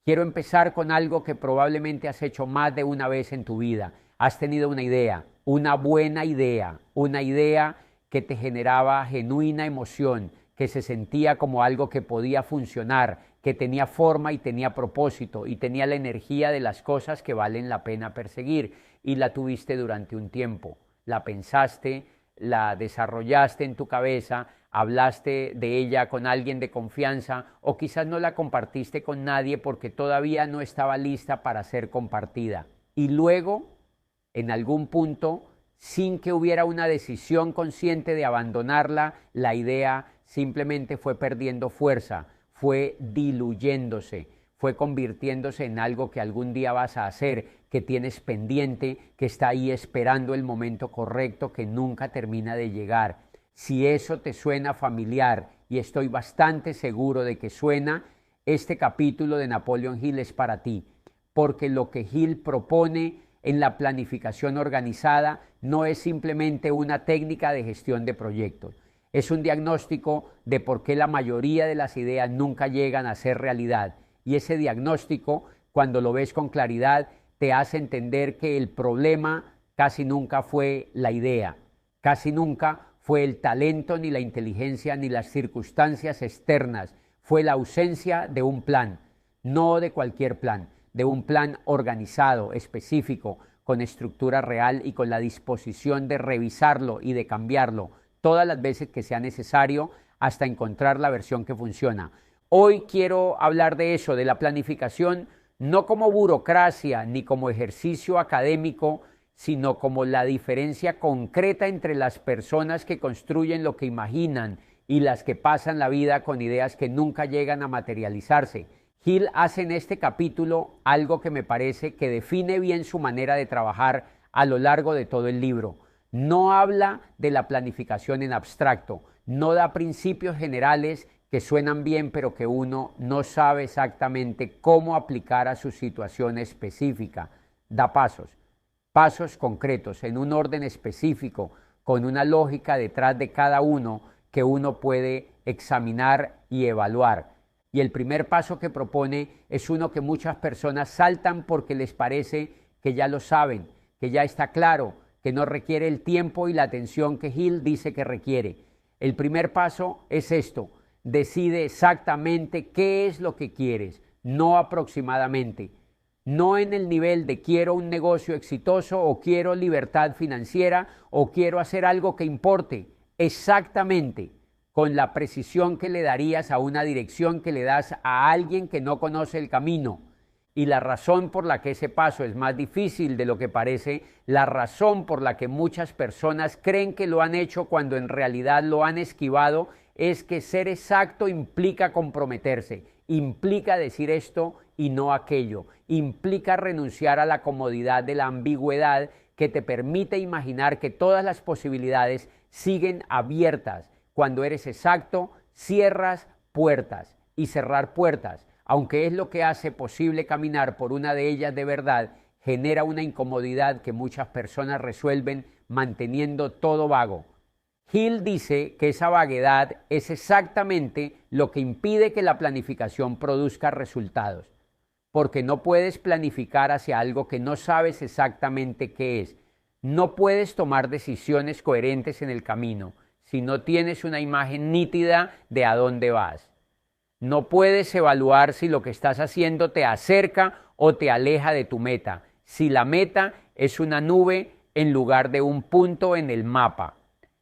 Quiero empezar con algo que probablemente has hecho más de una vez en tu vida. Has tenido una idea, una buena idea, una idea que te generaba genuina emoción, que se sentía como algo que podía funcionar, que tenía forma y tenía propósito y tenía la energía de las cosas que valen la pena perseguir, y la tuviste durante un tiempo. La pensaste, la desarrollaste en tu cabeza, hablaste de ella con alguien de confianza o quizás no la compartiste con nadie porque todavía no estaba lista para ser compartida. Y luego, en algún punto, sin que hubiera una decisión consciente de abandonarla, la idea simplemente fue perdiendo fuerza, fue diluyéndose, fue convirtiéndose en algo que algún día vas a hacer, que tienes pendiente, que está ahí esperando el momento correcto, que nunca termina de llegar. Si eso te suena familiar, y estoy bastante seguro de que suena, este capítulo de Napoleon Hill es para ti, porque lo que Hill propone en la planificación organizada no es simplemente una técnica de gestión de proyectos. Es un diagnóstico de por qué la mayoría de las ideas nunca llegan a ser realidad. Y ese diagnóstico, cuando lo ves con claridad, te hace entender que el problema casi nunca fue la idea, casi nunca fue el talento, ni la inteligencia, ni las circunstancias externas. Fue la ausencia de un plan, no de cualquier plan, de un plan organizado, específico, con estructura real y con la disposición de revisarlo y de cambiarlo todas las veces que sea necesario hasta encontrar la versión que funciona. Hoy quiero hablar de eso, de la planificación, no como burocracia ni como ejercicio académico, sino como la diferencia concreta entre las personas que construyen lo que imaginan y las que pasan la vida con ideas que nunca llegan a materializarse. Hill hace en este capítulo algo que me parece que define bien su manera de trabajar a lo largo de todo el libro. No habla de la planificación en abstracto, no da principios generales que suenan bien pero que uno no sabe exactamente cómo aplicar a su situación específica. Da pasos concretos, en un orden específico, con una lógica detrás de cada uno que uno puede examinar y evaluar. Y el primer paso que propone es uno que muchas personas saltan porque les parece que ya lo saben, que ya está claro, que no requiere el tiempo y la atención que Hill dice que requiere. El primer paso es esto: decide exactamente qué es lo que quieres, no aproximadamente. No en el nivel de quiero un negocio exitoso o quiero libertad financiera o quiero hacer algo que importe. Exactamente, con la precisión que le darías a una dirección que le das a alguien que no conoce el camino. Y la razón por la que ese paso es más difícil de lo que parece, la razón por la que muchas personas creen que lo han hecho cuando en realidad lo han esquivado, es que ser exacto implica comprometerse, implica decir esto y no aquello, implica renunciar a la comodidad de la ambigüedad que te permite imaginar que todas las posibilidades siguen abiertas. Cuando eres exacto, cierras puertas, y cerrar puertas, aunque es lo que hace posible caminar por una de ellas de verdad, genera una incomodidad que muchas personas resuelven manteniendo todo vago. Hill dice que esa vaguedad es exactamente lo que impide que la planificación produzca resultados, porque no puedes planificar hacia algo que no sabes exactamente qué es. No puedes tomar decisiones coherentes en el camino si no tienes una imagen nítida de a dónde vas. No puedes evaluar si lo que estás haciendo te acerca o te aleja de tu meta, si la meta es una nube en lugar de un punto en el mapa.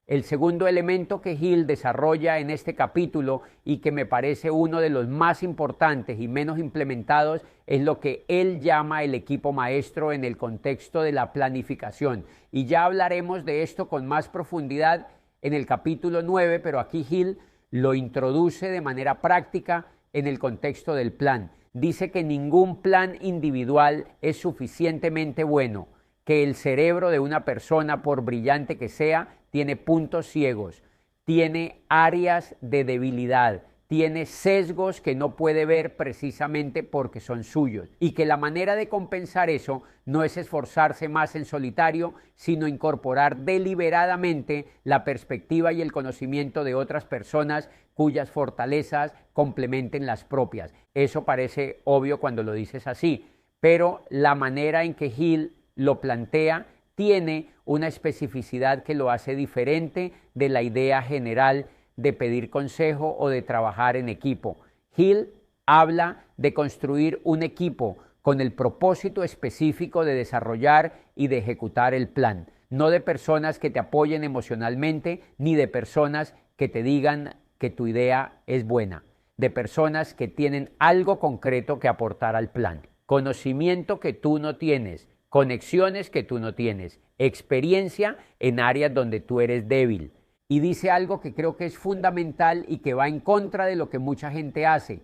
El segundo elemento que Hill desarrolla en este capítulo y que me parece uno de los más importantes y menos implementados es lo que él llama el equipo maestro en el contexto de la planificación. Y ya hablaremos de esto con más profundidad en el capítulo 9, pero aquí Hill lo introduce de manera práctica en el contexto del plan. Dice que ningún plan individual es suficientemente bueno, que el cerebro de una persona, por brillante que sea, tiene puntos ciegos, tiene áreas de debilidad, tiene sesgos que no puede ver precisamente porque son suyos, y que la manera de compensar eso no es esforzarse más en solitario, sino incorporar deliberadamente la perspectiva y el conocimiento de otras personas cuyas fortalezas complementen las propias. Eso parece obvio cuando lo dices así, pero la manera en que Hill lo plantea tiene una especificidad que lo hace diferente de la idea general de pedir consejo o de trabajar en equipo. Hill habla de construir un equipo con el propósito específico de desarrollar y de ejecutar el plan, no de personas que te apoyen emocionalmente, ni de personas que te digan que tu idea es buena, de personas que tienen algo concreto que aportar al plan, conocimiento que tú no tienes, conexiones que tú no tienes, experiencia en áreas donde tú eres débil. Y dice algo que creo que es fundamental y que va en contra de lo que mucha gente hace.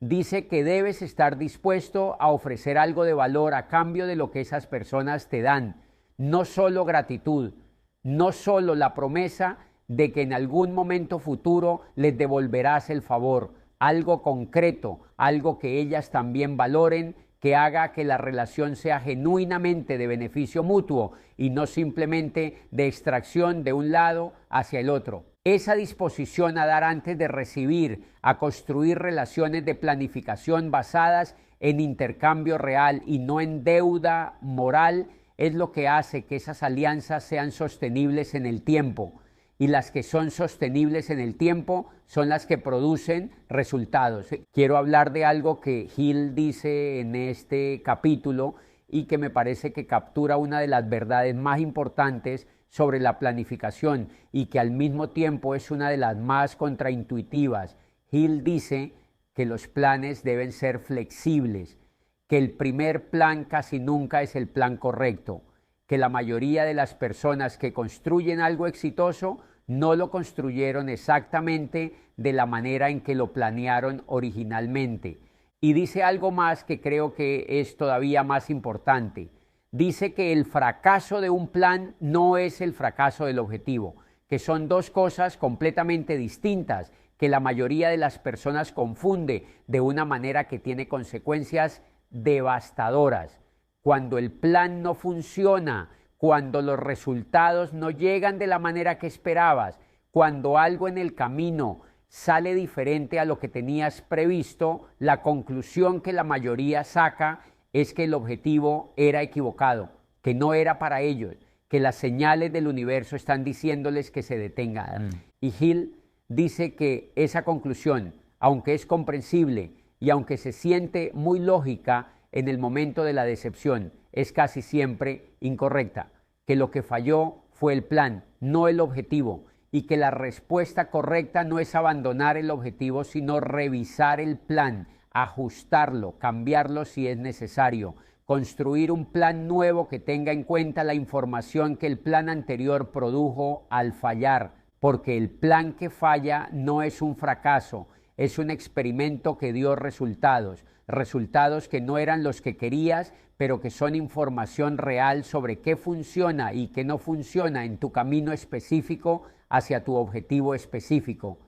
Dice que debes estar dispuesto a ofrecer algo de valor a cambio de lo que esas personas te dan. No solo gratitud, no solo la promesa de que en algún momento futuro les devolverás el favor, algo concreto, algo que ellas también valoren, que haga que la relación sea genuinamente de beneficio mutuo y no simplemente de extracción de un lado hacia el otro. Esa disposición a dar antes de recibir, a construir relaciones de planificación basadas en intercambio real y no en deuda moral, es lo que hace que esas alianzas sean sostenibles en el tiempo. Y las que son sostenibles en el tiempo son las que producen resultados. Quiero hablar de algo que Hill dice en este capítulo y que me parece que captura una de las verdades más importantes sobre la planificación y que al mismo tiempo es una de las más contraintuitivas. Hill dice que los planes deben ser flexibles, que el primer plan casi nunca es el plan correcto, que la mayoría de las personas que construyen algo exitoso no lo construyeron exactamente de la manera en que lo planearon originalmente. Y dice algo más que creo que es todavía más importante. Dice que el fracaso de un plan no es el fracaso del objetivo, que son dos cosas completamente distintas, que la mayoría de las personas confunde de una manera que tiene consecuencias devastadoras. Cuando el plan no funciona, cuando los resultados no llegan de la manera que esperabas, cuando algo en el camino sale diferente a lo que tenías previsto, la conclusión que la mayoría saca es que el objetivo era equivocado, que no era para ellos, que las señales del universo están diciéndoles que se detengan. Y Hill dice que esa conclusión, aunque es comprensible y aunque se siente muy lógica en el momento de la decepción, es casi siempre incorrecta, que lo que falló fue el plan, no el objetivo, y que la respuesta correcta no es abandonar el objetivo, sino revisar el plan, ajustarlo, cambiarlo si es necesario, construir un plan nuevo que tenga en cuenta la información que el plan anterior produjo al fallar, porque el plan que falla no es un fracaso, es un experimento que dio resultados, resultados que no eran los que querías, pero que son información real sobre qué funciona y qué no funciona en tu camino específico hacia tu objetivo específico.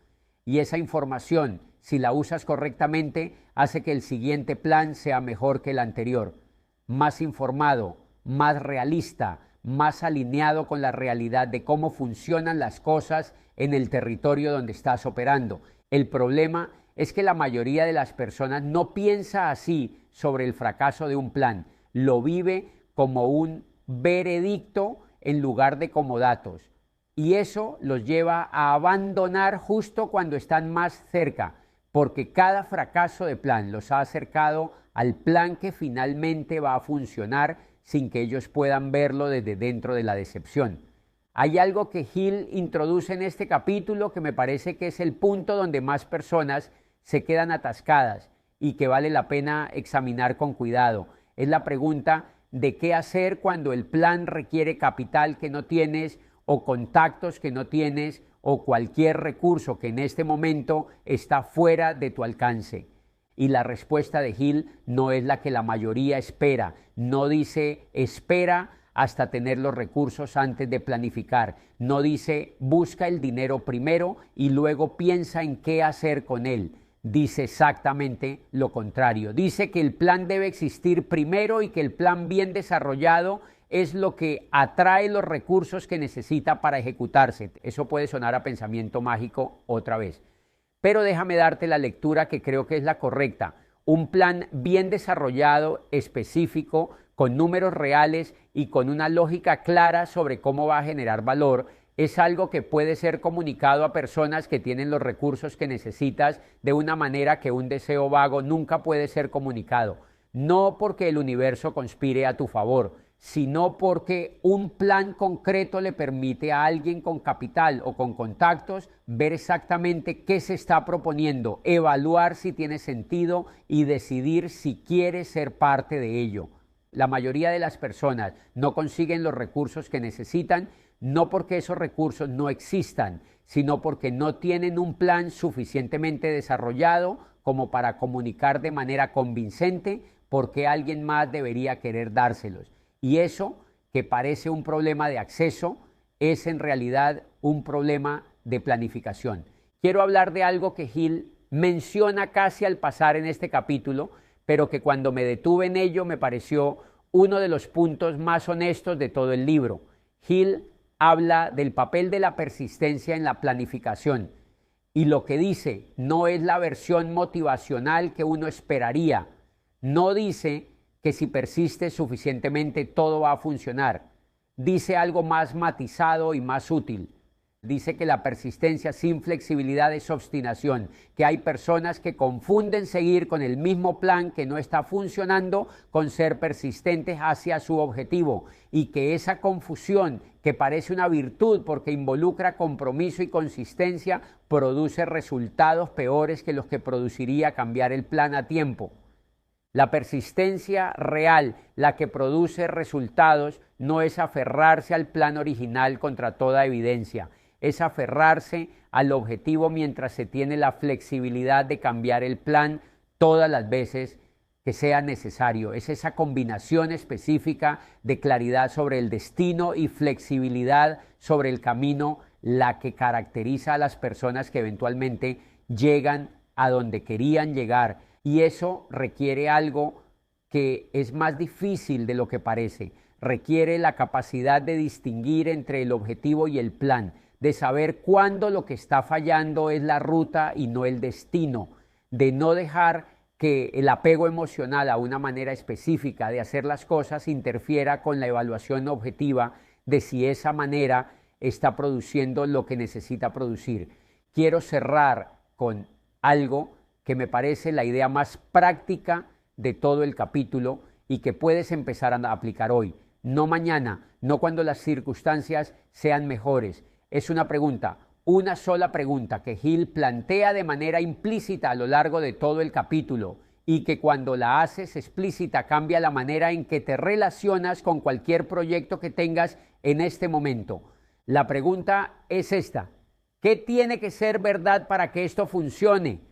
Y esa información, si la usas correctamente, hace que el siguiente plan sea mejor que el anterior, más informado, más realista, más alineado con la realidad de cómo funcionan las cosas en el territorio donde estás operando. El problema es que la mayoría de las personas no piensa así sobre el fracaso de un plan, lo vive como un veredicto en lugar de como datos. Y eso los lleva a abandonar justo cuando están más cerca, porque cada fracaso de plan los ha acercado al plan que finalmente va a funcionar sin que ellos puedan verlo desde dentro de la decepción. Hay algo que Hill introduce en este capítulo que me parece que es el punto donde más personas se quedan atascadas y que vale la pena examinar con cuidado. Es la pregunta de qué hacer cuando el plan requiere capital que no tienes o contactos que no tienes o cualquier recurso que en este momento está fuera de tu alcance. Y la respuesta de Hill no es la que la mayoría espera. No dice espera hasta tener los recursos antes de planificar. No dice busca el dinero primero y luego piensa en qué hacer con él. dice exactamente lo contrario. Dice que el plan debe existir primero y que el plan bien desarrollado es lo que atrae los recursos que necesita para ejecutarse. Eso puede sonar a pensamiento mágico otra vez. Pero déjame darte la lectura que creo que es la correcta. Un plan bien desarrollado, específico, con números reales y con una lógica clara sobre cómo va a generar valor, es algo que puede ser comunicado a personas que tienen los recursos que necesitas de una manera que un deseo vago nunca puede ser comunicado. No porque el universo conspire a tu favor, sino porque un plan concreto le permite a alguien con capital o con contactos ver exactamente qué se está proponiendo, evaluar si tiene sentido y decidir si quiere ser parte de ello. La mayoría de las personas no consiguen los recursos que necesitan, no porque esos recursos no existan, sino porque no tienen un plan suficientemente desarrollado como para comunicar de manera convincente por qué alguien más debería querer dárselos. Y eso, que parece un problema de acceso, es en realidad un problema de planificación. Quiero hablar de algo que Hill menciona casi al pasar en este capítulo, pero que cuando me detuve en ello me pareció uno de los puntos más honestos de todo el libro. Hill habla del papel de la persistencia en la planificación y lo que dice no es la versión motivacional que uno esperaría. No dice que si persistes suficientemente todo va a funcionar. Dice algo más matizado y más útil. Dice que la persistencia sin flexibilidad es obstinación, que hay personas que confunden seguir con el mismo plan que no está funcionando con ser persistentes hacia su objetivo y que esa confusión, que parece una virtud porque involucra compromiso y consistencia, produce resultados peores que los que produciría cambiar el plan a tiempo. La persistencia real, la que produce resultados, no es aferrarse al plan original contra toda evidencia, es aferrarse al objetivo mientras se tiene la flexibilidad de cambiar el plan todas las veces que sea necesario. Es esa combinación específica de claridad sobre el destino y flexibilidad sobre el camino la que caracteriza a las personas que eventualmente llegan a donde querían llegar. Y eso requiere algo que es más difícil de lo que parece. Requiere la capacidad de distinguir entre el objetivo y el plan, de saber cuándo lo que está fallando es la ruta y no el destino, de no dejar que el apego emocional a una manera específica de hacer las cosas interfiera con la evaluación objetiva de si esa manera está produciendo lo que necesita producir. Quiero cerrar con algo que me parece la idea más práctica de todo el capítulo y que puedes empezar a aplicar hoy, no mañana, no cuando las circunstancias sean mejores. Es una pregunta, una sola pregunta que Hill plantea de manera implícita a lo largo de todo el capítulo y que cuando la haces explícita cambia la manera en que te relacionas con cualquier proyecto que tengas en este momento. La pregunta es esta: ¿qué tiene que ser verdad para que esto funcione?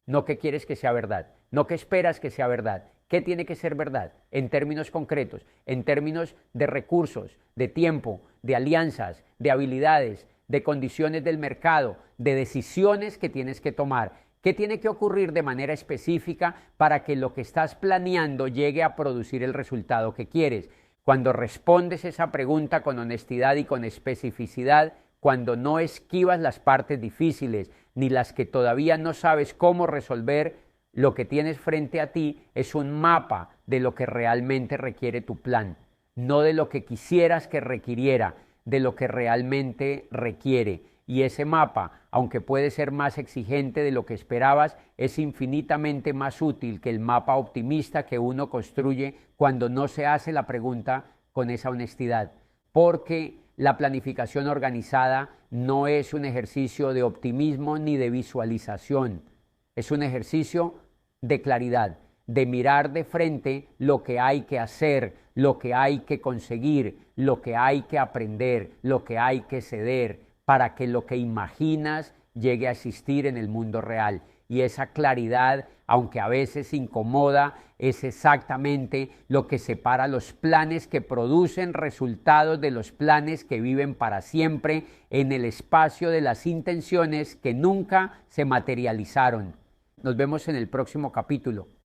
No qué quieres que sea verdad, no qué esperas que sea verdad. ¿Qué tiene que ser verdad? En términos concretos, en términos de recursos, de tiempo, de alianzas, de habilidades, de condiciones del mercado, de decisiones que tienes que tomar. ¿Qué tiene que ocurrir de manera específica para que lo que estás planeando llegue a producir el resultado que quieres? Cuando respondes esa pregunta con honestidad y con especificidad, cuando no esquivas las partes difíciles ni las que todavía no sabes cómo resolver, lo que tienes frente a ti es un mapa de lo que realmente requiere tu plan, no de lo que quisieras que requiriera, de lo que realmente requiere. Y ese mapa, aunque puede ser más exigente de lo que esperabas, es infinitamente más útil que el mapa optimista que uno construye cuando no se hace la pregunta con esa honestidad. Porque la planificación organizada no es un ejercicio de optimismo ni de visualización. Es un ejercicio de claridad, de mirar de frente lo que hay que hacer, lo que hay que conseguir, lo que hay que aprender, lo que hay que ceder, para que lo que imaginas llegue a existir en el mundo real. Y esa claridad, aunque a veces incomoda, es exactamente lo que separa los planes que producen resultados de los planes que viven para siempre en el espacio de las intenciones que nunca se materializaron. Nos vemos en el próximo capítulo.